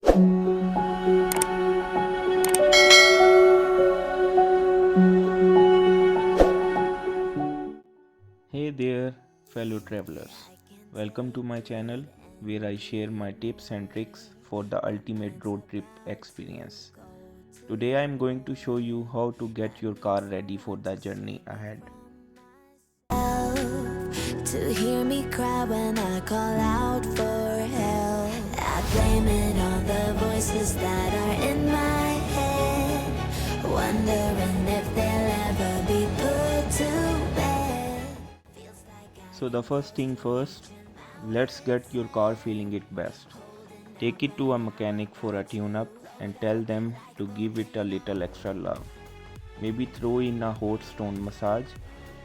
Hey there, fellow travelers. Welcome to my channel where I share my tips and tricks for the ultimate road trip experience. Today I am going to show you how to get your car ready for the journey ahead. To hear me cry when I call out for help, I blame it on the voices that are in my head, wondering if they'll ever be put to bed. So the first thing first, let's get your car feeling it best. Take it to a mechanic for a tune-up and tell them to give it a little extra love. Maybe throw in a hot stone massage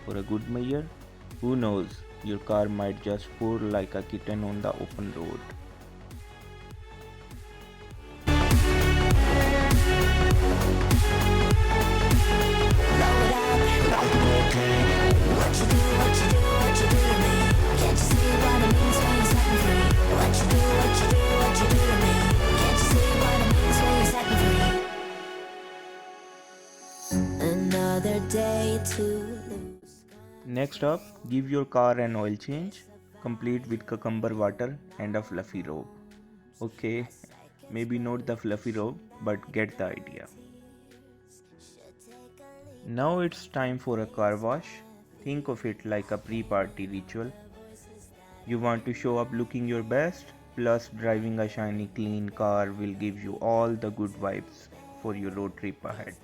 for a good measure. Who knows, your car might just purr like a kitten on the open road. Another day to lose. Next up, give your car an oil change, complete with cucumber water and a fluffy robe. Okay, maybe not the fluffy robe, but get the idea. Now it's time for a car wash. Think of it like a pre-party ritual. You want to show up looking your best, plus driving a shiny clean car will give you all the good vibes for your road trip ahead.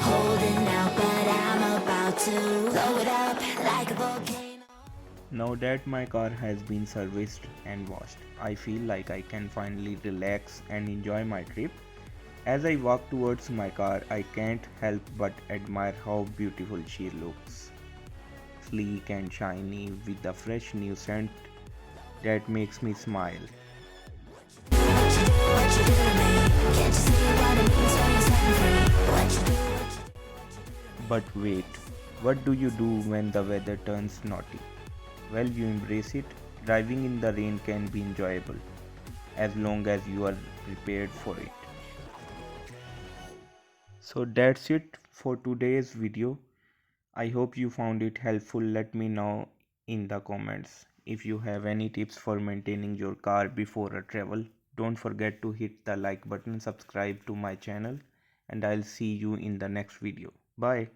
Holding out, but I'm about to blow it up like a volcano. Now that my car has been serviced and washed, I feel like I can finally relax and enjoy my trip. As I walk towards my car, I can't help but admire how beautiful she looks. Sleek and shiny with a fresh new scent that makes me smile. But wait, what do you do when the weather turns naughty? Well, you embrace it. Driving in the rain can be enjoyable as long as you are prepared for it. So that's it for today's video. I hope you found it helpful. Let me know in the comments. If you have any tips for maintaining your car before a travel, don't forget to hit the like button, subscribe to my channel, and I'll see you in the next video. Bye.